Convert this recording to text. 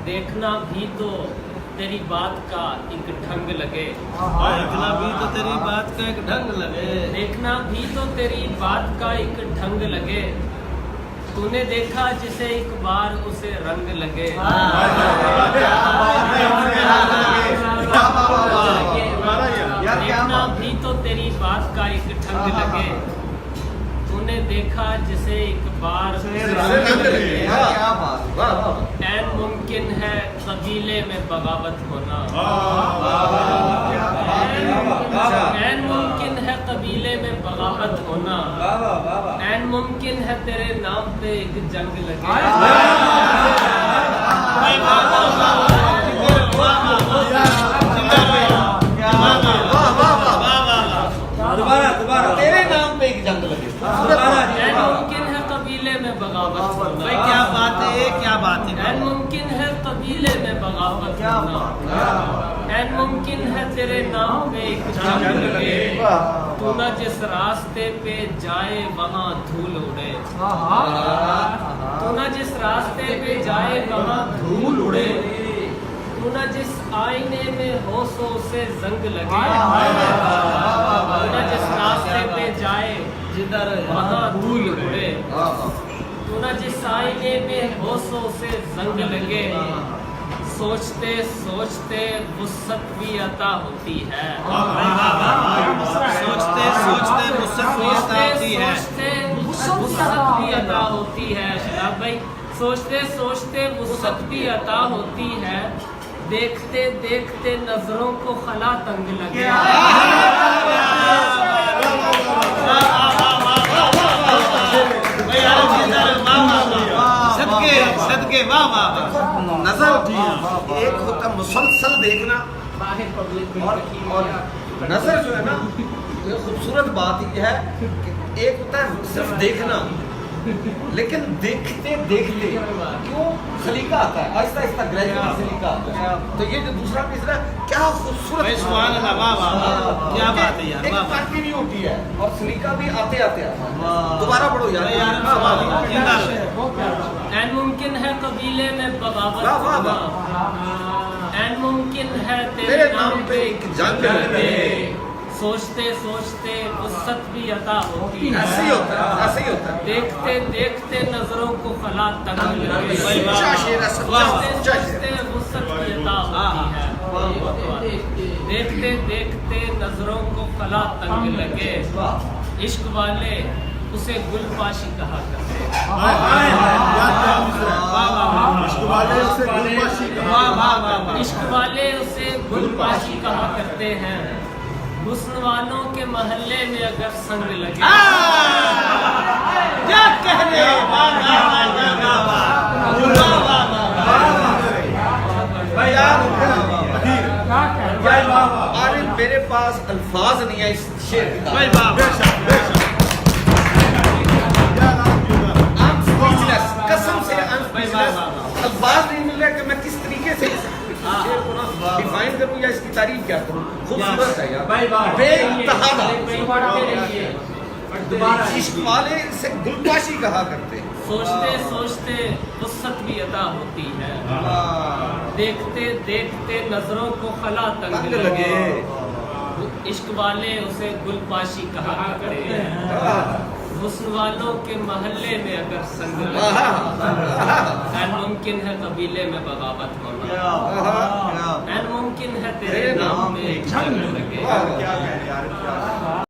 देखना भी तो तेरी बात का एक ढंग लगे। देखना भी तो तेरी बात का एक ढंग लगे। देखना भी तो तेरी बात का एक ढंग लगे। तूने देखा जिसे एक बार उसे रंग लगे। देखना भी तो तेरी बात का एक ढंग लगे। तूने देखा जिसे एक बार ऐन मुमकिन है कबीले में बगावत होना। ऐन मुमकिन है कबीले में बगावत होना। ऐन मुमकिन है तेरे नाम पे एक जंग लगे। दोबारा तेरे नाम पे एक जंग लगे। ऐन मुमकिन है कबीले में बगावत होना। भाई क्या बात है, क्या बात है। ऐन मुमकिन है कबीले में बगावत होना। ऐन मुमकिन है तेरे नाम पे एक जंग लगे। तू न जिस रास्ते पे जाए वहाँ धूल उड़े। तू न जिस रास्ते पे जाए वहाँ धूल उड़े। तू न जिस आईने में हो सो उसे जंग लगे। तू न जिस रास्ते पे जाए जिधर वहाँ धूल उड़े। तू न जिस आईने में हो सो उसे जंग लगे। सोचते सोचते वुसअत भी अता होती है। सोचते सोचते वुसअत भी अता होती है। वुसअत भी अता होती है। शराब भाई, सोचते सोचते वुसअत भी अता होती है। देखते देखते नजरों को खला तंग लगे। सदके वाह वाह। नजर एक होता मुसलसल देखना, और नजर जो है ना, ये खूबसूरत बात ये है कि एक होता है सिर्फ देखना, लेकिन देखते देखते क्यों सलीका आता है, आहिस्ता आहिस्ता ग्रेजुअल सलीका आता है। तो ये जो दूसरा तीसरा क्या खूबसूरत, सुभान अल्लाह, वाह वाह, क्या बात है यार, एक वाह वाह। कंटिन्यूटी है और सलीका भी आते आते आता है। दोबारा पढ़ो यार। ऐन मुमकिन है कबीले में बगावत वाह, वाह, होना। ऐन मुमकिन है तेरे तेरे नाम पे एक जंग लगे। सोचते सोचते वुसअत भी अता होती है। ऐसे ही होता है, ऐसे ही होता है। देखते देखते नजरों को खला तंग लगे। सच्चा शेर है, सच्चा सोचते शेर। सोचते वुसअत भी अता होती है। देखते देखते नजरों को खला तंग लगे। इश्क वाले उसे गुलपाशी कहा करते हैं। इश्क वाले उसे गुलपाशी कहा करते हैं। हुस्न वालों के महल्ले में अगर संग लगे। क्या कहने, अरे मेरे पास अल्फाज नहीं है इस शेर का। I'm speechless, कसम से I'm speechless। अल्फाज नहीं मिल रहा कि मैं किस तरीके से इस शेर को ना डिफाइन करूं या इसकी तारीफ क्या करूं। खूबसूरत है यार, बेइंतहा। इश्क वाले से गुलपाशी कहा करते हैं। सोचते सोचते वुसअत भी अता होती है। देखते देखते नजरों को खला तंग लगे। इश्क वाले उसे गुलपाशी कहा करते हैं। हुस्न वालों के महल्ले में अगर संग लगे। ऐन मुमकिन है कबीले में बगावत होना। ऐन मुमकिन है तेरे नाम में एक जंग लगे।